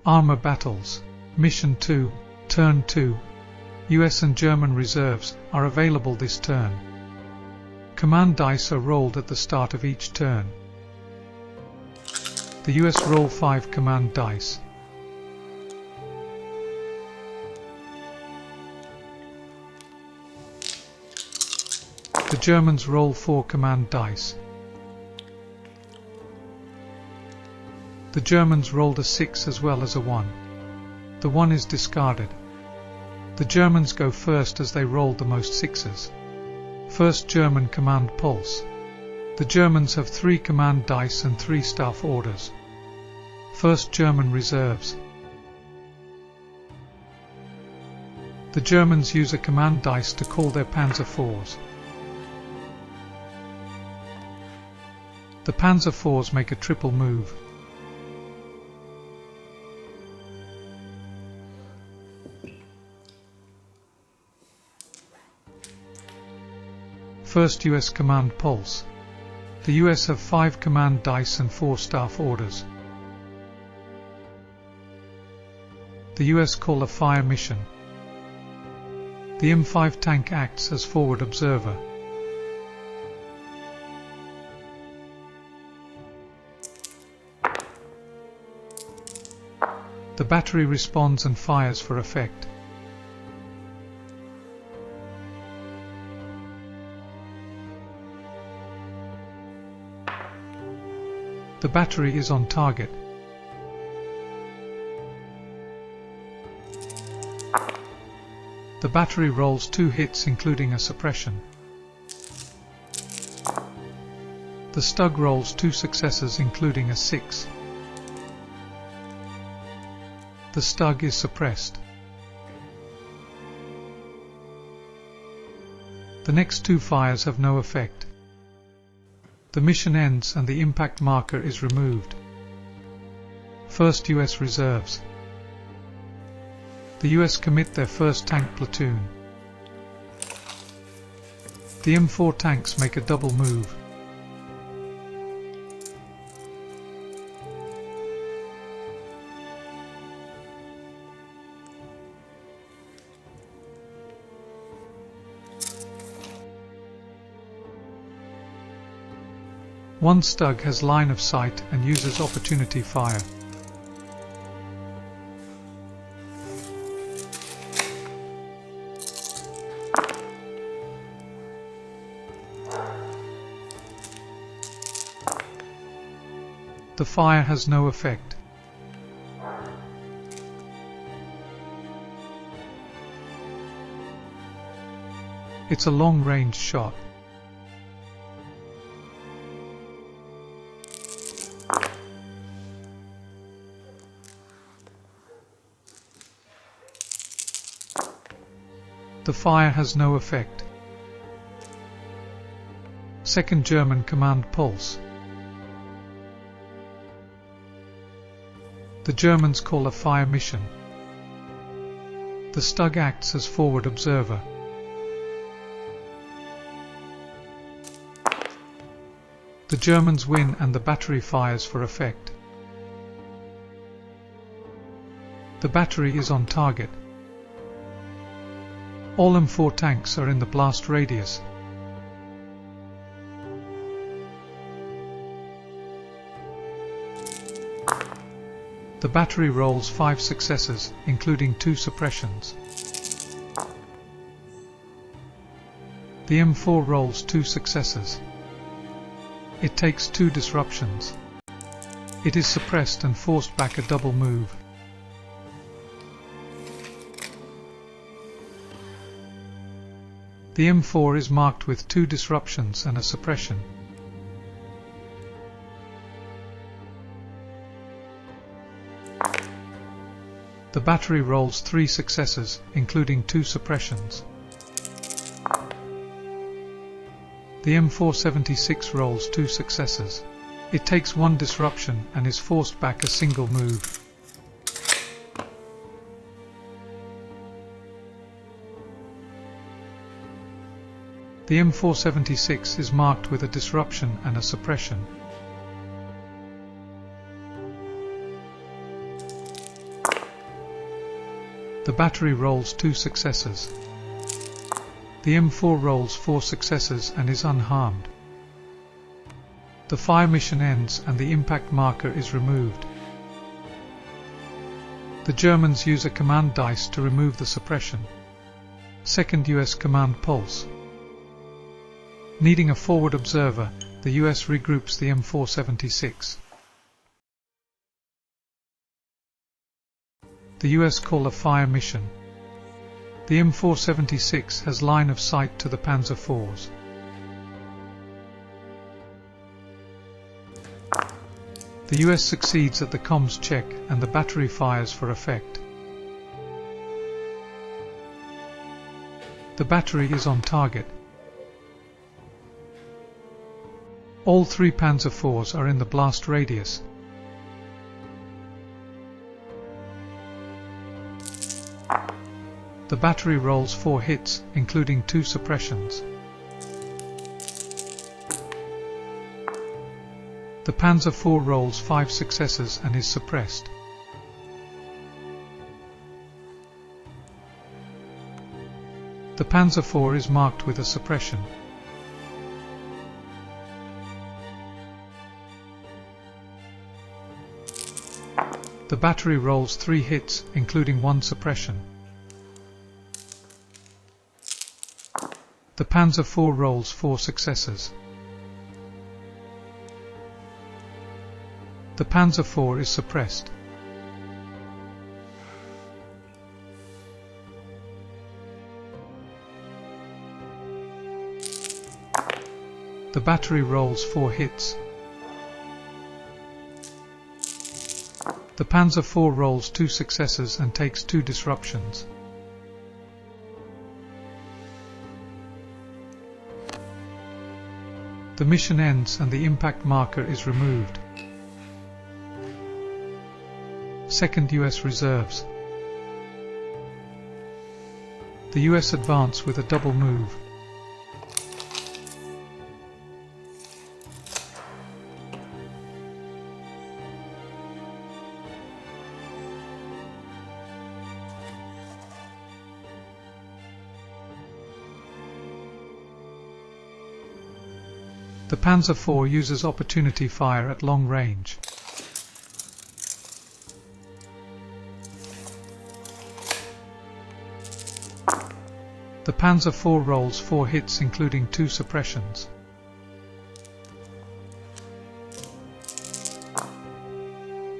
Armour battles. Mission 2, Turn 2. US and German reserves are available this turn. Command dice are rolled at the start of each turn. The US roll 5 command dice. The Germans roll 4 command dice. The Germans rolled a 6 as well as a 1. The 1 is discarded. The Germans go first as they rolled the most 6s. First German command pulse. The Germans have 3 command dice and 3 staff orders. First German reserves. The Germans use a command dice to call their Panzer IVs. The Panzer IVs make a triple move. First US command pulse. The US have 5 command dice and 4 staff orders. The US call a fire mission. The M5 tank acts as forward observer. The battery responds and fires for effect. The battery is on target. The battery rolls 2 hits including a suppression. The Stug rolls 2 successes including a 6. The Stug is suppressed. The next 2 fires have no effect. The mission ends and the impact marker is removed. First US reserves. The US commit their first tank platoon. The M4 tanks make a double move. One Stug has line of sight and uses opportunity fire. The fire has no effect. It's a long-range shot. The fire has no effect. Second German command pulse. The Germans call a fire mission. The Stug acts as forward observer. The Germans win and the battery fires for effect. The battery is on target. All M4 tanks are in the blast radius. The battery rolls 5 successes, including 2 suppressions. The M4 rolls 2 successes. It takes 2 disruptions. It is suppressed and forced back a double move. The M4 is marked with 2 disruptions and a suppression. The battery rolls 3 successes, including 2 suppressions. The M476 rolls 2 successes. It takes 1 disruption and is forced back a single move. The M476 is marked with a disruption and a suppression. The battery rolls 2 successes. The M4 rolls 4 successes and is unharmed. The fire mission ends and the impact marker is removed. The Germans use a command dice to remove the suppression. Second US command pulse. Needing a forward observer, the US regroups the M476. The US call a fire mission. The M476 has line of sight to the Panzer IVs. The US succeeds at the comms check and the battery fires for effect. The battery is on target. All 3 Panzer IVs are in the blast radius. The battery rolls 4 hits, including 2 suppressions. The Panzer IV rolls 5 successes and is suppressed. The Panzer IV is marked with a suppression. The battery rolls 3 hits, including 1 suppression. The Panzer IV rolls 4 successes. The Panzer IV is suppressed. The battery rolls 4 hits. The Panzer IV rolls 2 successes and takes 2 disruptions. The mission ends and the impact marker is removed. Second US reserves. The US advance with a double move. The Panzer IV uses opportunity fire at long range. The Panzer IV rolls 4 hits, including 2 suppressions.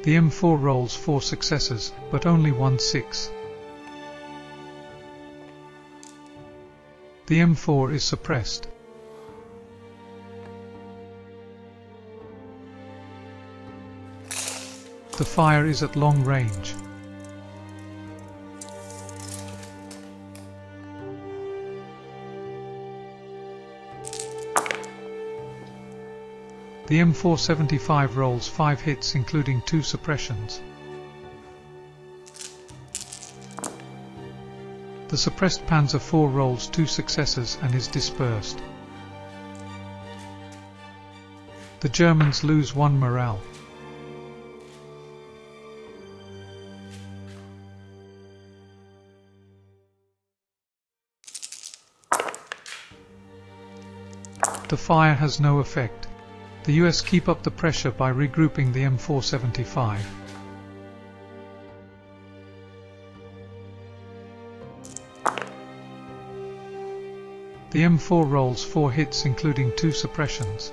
The M4 rolls 4 successes, but only 1 6. The M4 is suppressed. The fire is at long range. The M475 rolls 5 hits, including 2 suppressions. The suppressed Panzer IV rolls 2 successes and is dispersed. The Germans lose 1 morale. The fire has no effect. The US keep up the pressure by regrouping the M475. The M4 rolls 4 hits, including 2 suppressions.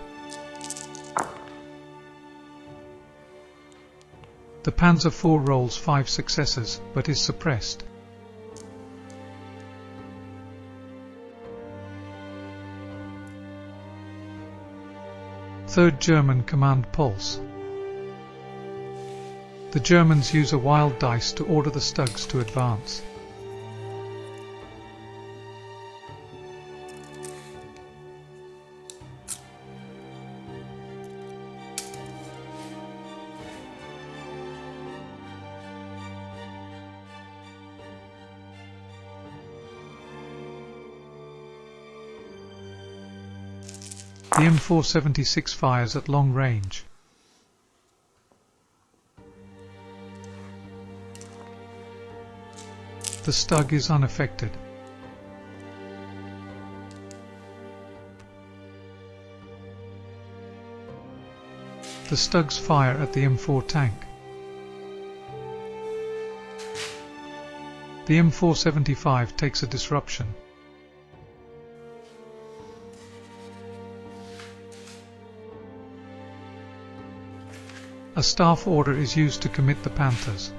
The Panzer IV rolls 5 successes, but is suppressed. Third German command pulse. The Germans use a wild dice to order the Stugs to advance. The M476 fires at long range. The Stug is unaffected. The Stugs fire at the M4 tank. The M475 takes a disruption. A staff order is used to commit the Panthers.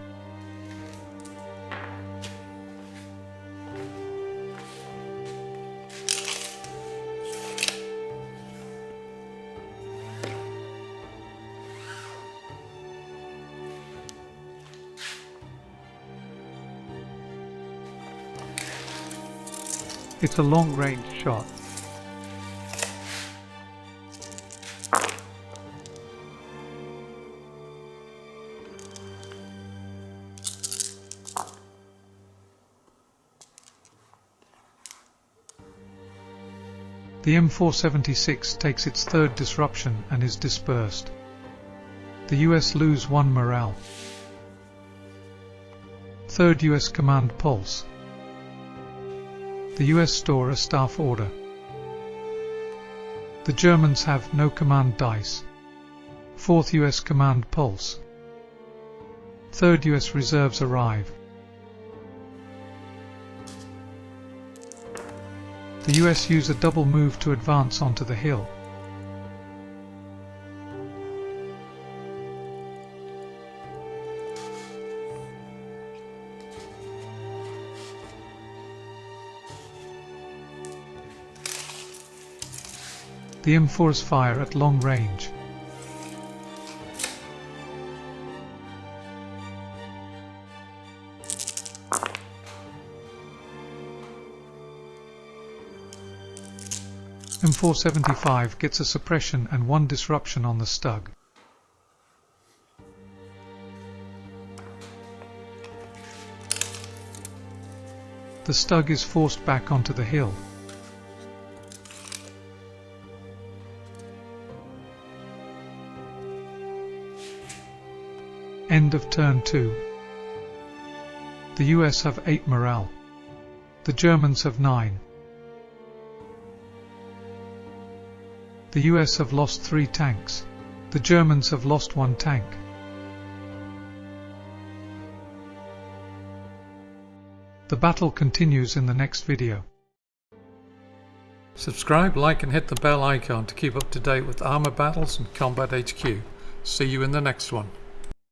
It's a long-range shot. The M476 takes its third disruption and is dispersed. The US lose 1 morale. 3rd US Command pulse. The US store a staff order. The Germans have no command dice. 4th US Command pulse. 3rd US reserves arrive. The US use a double move to advance onto the hill. The M4s fire at long range. M475 gets a suppression and 1 disruption on the Stug. The Stug is forced back onto the hill. End of turn 2. The US have 8 morale. The Germans have 9. The US have lost 3 tanks. The Germans have lost 1 tank. The battle continues in the next video. Subscribe, like and hit the bell icon to keep up to date with Armour battles and Combat HQ. See you in the next one.